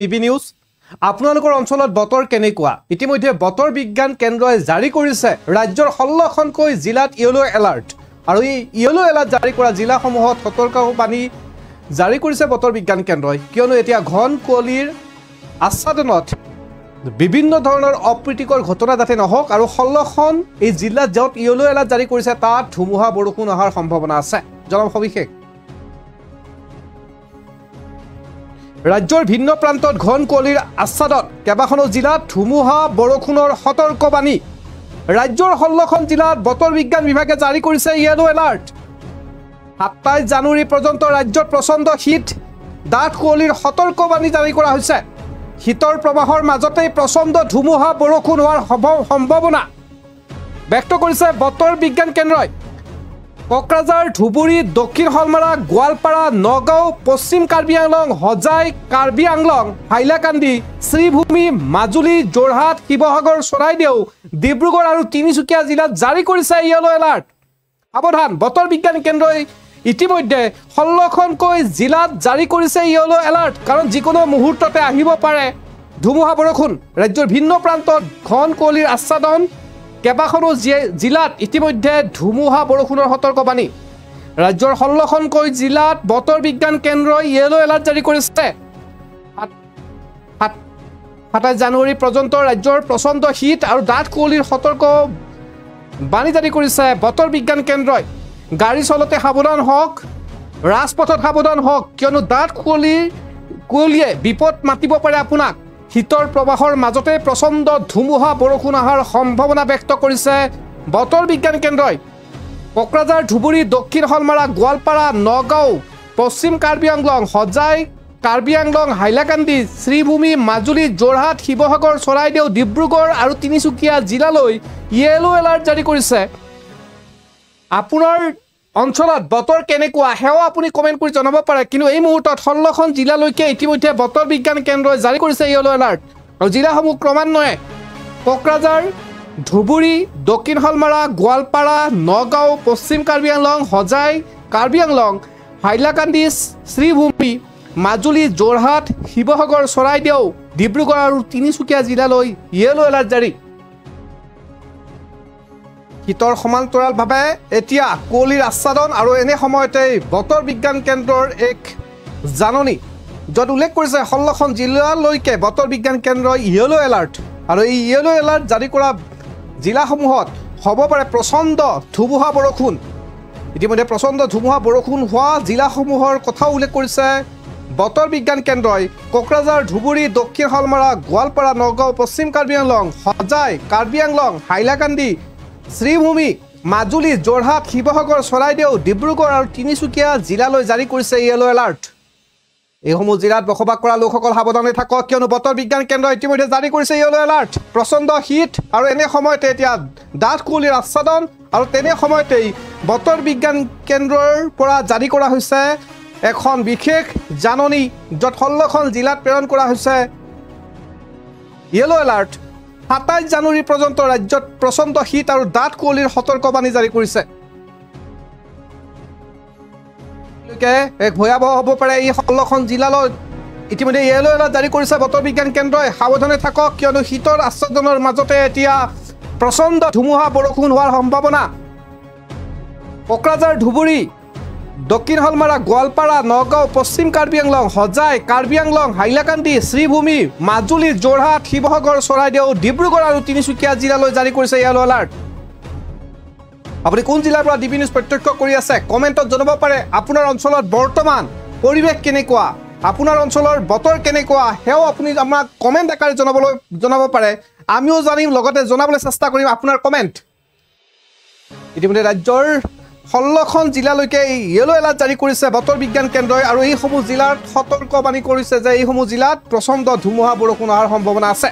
TV news আপোনালোকৰ অঞ্চলত বতৰ কেনেকুৱা ইতিমধ্যে বতৰ বিজ্ঞান কেন্দ্ৰই জাৰি কৰিছে ৰাজ্যৰ 16খনকৈ জিলাত ইয়েলো এলাৰ্ট আৰু এই ইয়েলো এলাৰ্ট জাৰি কৰা জিলাসমূহত সতৰ্কবাণী জাৰি কৰিছে বতৰ বিজ্ঞান কেন্দ্ৰই কিয়নো এতিয়া ঘন কুঁৱলীৰ আচ্ছাদনত বিভিন্ন ধৰণৰ অপ্ৰীতিকৰ ঘটনা যাতে নহওক আৰু 16খন এই জিলাত য'ত ইয়েলো এলাৰ্ট জাৰি কৰিছে তাত ধুমুহা বৰষুণ অহাৰ সম্ভাৱনা আছে জনম সবিশেষ ৰাজ্যৰ ভিন্ন প্ৰান্তত ঘন কুঁৱলীৰ আচ্ছাদত কেইবাখনো জিলাত ধুমুহা বৰষুণৰ সতৰ্কবাণী ৰাজ্যৰ 16খন জিলাত বতৰ বিজ্ঞান বিভাগে জাৰি কৰিছে ইয়েলো এলাৰ্ট 27 জানুৱাৰী পৰ্যন্ত ৰাজ্যত প্ৰচণ্ড শীত ডাঠ কুঁৱলীৰ সতৰ্কবাণী জাৰি কৰা হৈছে শীতৰ প্ৰবাহৰ মাজতে প্ৰচণ্ড ধুমুহা বৰষুণ হোৱাৰ সম্ভাৱনা ব্যক্ত কৰিছে বতৰ বিজ্ঞান কেন্দ্ৰই কোকৰাঝাৰ ধুবুৰী দক্ষিণ হলমাৰা গোৱালপাৰা নগাঁও পশ্চিম কাৰ্বি আংলং হজাই কাৰ্বি আংলং হাইলাকান্দি শ্ৰীভূমি মাজুলী যোৰহাট শিৱসাগৰ চৰাইদেউ ডিব্ৰুগড় আৰু তিনিচুকীয়া জিলাত জাৰি কৰিছে ইয়েলো এলাৰ্ট সাৱধান বতৰ বিজ্ঞান কেন্দ্ৰই ইতিমধ্যে 16খনকৈ জিলাত জাৰি কৰিছে ইয়েলো এলাৰ্ট কাৰণ যিকোনো মুহূৰ্ততে আহিব পাৰে ধুমুহা বৰষুণ ৰাজ্যৰ ভিন্ন প্ৰান্তত ঘন কুঁৱলীৰ আচ্ছাদন কেইবাখনো জিলাত ইতিমধ্যে ধুমুহা বৰষুণৰ সতৰ্কবাণী ৰাজ্যৰ 16খনকৈ জিলাত বতৰ বিজ্ঞান কেন্দ্ৰই ইয়েলো এলাৰ্ট জাৰি কৰিছে 27 জানুৱাৰী পৰ্যন্ত ৰাজ্যৰ প্ৰচণ্ড শীত আৰু ডাঠ কুঁৱলীৰ সতৰ্কবাণী জাৰি কৰিছে বতৰ বিজ্ঞান কেন্দ্ৰই গাড়ী চলাওঁতে সাৱধান হওক ৰাজপথত সাৱধান হওক কিয়নো ডাঠ কুঁৱলীয়ে বিপদ মাতিব পাৰে আপোনাক শীতৰ প্ৰবাহৰ মাজতে প্ৰচণ্ড ধুমুহা বৰষুণ অহাৰ সম্ভাৱনা ব্যক্ত কৰিছে বতৰ বিজ্ঞান কেন্দ্ৰই কোকৰাঝাৰ ধুবুৰী দক্ষিণ হলমাৰা গোৱালপাৰা নগাঁও পশ্চিম কাৰ্বি আংলং হজাই কাৰ্বি আংলং হাইলাকান্দি শ্ৰীভূমি মাজুলী যোৰহাট শিৱসাগৰ চৰাইদেউ ডিব্ৰুগড় আৰু তিনিচুকীয়া জিলালৈ ইয়েলো এলাৰ্ট জাৰি কৰিছে আপোনাৰ অঞ্চলত বতৰ কেনেকুৱা হেও আপুনি কমেন্ট কৰি জনাব পাৰে কিন্তু এই মুহূৰ্তত 16খন জিলালৈকে ইতিমধ্যে বতৰ বিজ্ঞান কেন্দ্ৰই জাৰি কৰিছে ইয়েলো এলাৰ্ট আৰু জিলাসমূহ ক্ৰমান্বয়ে কোকৰাঝাৰ ধুবুৰী দক্ষিণ হলমাৰা গোৱালপাৰা নগাঁও পশ্চিম কাৰ্বি আংলং হজাই কাৰ্বি আংলং হাইলাকান্দি শ্ৰীভূমি মাজুলী যোৰহাট শিৱসাগৰ চৰাইদেউ ডিব্ৰুগড় আৰু তিনিচুকীয়া জিলালৈ ইয়েলো এলাৰ্ট জাৰি শীতৰ সমান্তৰালভাৱে এতিয়া কুঁৱলীৰ আচ্ছাদন আৰু এনে সময়তে বতৰ বিজ্ঞান কেন্দ্ৰৰ এক জাননী য'ত উল্লেখ কৰিছে 16খন জিলালৈকে বতৰ বিজ্ঞান কেন্দ্ৰই ইয়েলো এলাৰ্ট আৰু এই ইয়েলো এলাৰ্ট জাৰি কৰা জিলাসমূহত হ'ব পাৰে প্ৰচণ্ড ধুমুহা বৰষুণ ইতিমধ্যে প্ৰচণ্ড ধুমুহা বৰষুণ হোৱা জিলাসমূহৰ কথাও উল্লেখ কৰিছে বতৰ বিজ্ঞান কেন্দ্ৰই কোকৰাঝাৰ ধুবুৰী দক্ষিণ হলমাৰা গোৱালপাৰা নগাঁও পশ্চিম কাৰ্বি আংলং হজাই কাৰ্বি আংলং হাইলাকান্দি শ্ৰীভূমি মাজুলী যোৰহাট শিৱসাগৰ চৰাইদেউ ডিব্ৰুগড় আৰু তিনিচুকীয়া জিলালৈ জাৰি কৰিছে ইয়েলো এলাৰ্ট এইসমূহ জিলাত বসবাস কৰা লোকসকল সাৱধানে থাকক কিয়নো বতৰ বিজ্ঞান কেন্দ্ৰই ইতিমধ্যে জাৰি কৰিছে ইয়েলো এলাৰ্ট প্ৰচণ্ড শীত আৰু এনে সময়তে এতিয়া ডাঠ কুঁৱলীৰ আচ্ছাদন আৰু তেনে সময়তেই বতৰ বিজ্ঞান কেন্দ্ৰৰ পৰা জাৰি কৰা হৈছে এখন বিশেষ জাননী য'ত 16খন জিলাত প্ৰেৰণ কৰা হৈছে ইয়েলো এলাৰ্ট 27 জানুৱাৰী পৰ্যন্ত ৰাজ্যত প্ৰচণ্ড শীত আৰু ডাঠ কুঁৱলীৰ সতৰ্কবাণী জাৰি কৰিছে এক ভয়াৱহ হ'ব পাৰে এই 16খন জিলালৈ ইতিমধ্যে ইয়েলো এলাৰ্ট জাৰি কৰিছে বতৰ বিজ্ঞান কেন্দ্ৰই সাৱধানে থাকক কিয়নো শীতৰ আচ্ছাদনৰ মাজতে এতিয়া প্ৰচণ্ড ধুমুহা বৰষুণ হোৱাৰ সম্ভাৱনা কোকৰাঝাৰ ধুবুৰী দক্ষিণ হলমাৰা গোৱালপাৰা নগাঁও পশ্চিম কাৰ্বি আংলং হজাই কাৰ্বি আংলং হাইলাকান্দি শ্ৰীভূমি মাজুলী যোৰহাট শিৱসাগৰ চৰাইদেউ ডিব্ৰুগড় আৰু তিনিচুকীয়া জিলালৈ জাৰি কৰিছে ইয়েলো এলাৰ্ট আপুনি কোন জিলাৰ পৰা ডিবি নিউজ প্ৰত্যক্ষ কৰি আছে কমেণ্টত জনাব পাৰে আপোনাৰ অঞ্চলত বৰ্তমান পৰিৱেশ কেনেকুৱা আপোনাৰ অঞ্চলৰ বতৰ কেনেকুৱা হেও আপুনি আমাক কমেণ্ট আকাৰে জনাব পাৰে আমিও জানিম লগতে জনাবলৈ চেষ্টা কৰিম আপোনাৰ কমেণ্ট ইতিমধ্যে ৰাজ্যৰ 16খন জিলালৈকে ইয়েলো এলাৰ্ট জাৰি কৰিছে বতৰ বিজ্ঞান কেন্দ্ৰই আৰু এইসমূহ জিলাত সতৰ্কবাণী কৰিছে যে এইসমূহ জিলাত প্ৰচণ্ড ধুমুহা বৰষুণ অহাৰ সম্ভাৱনা আছে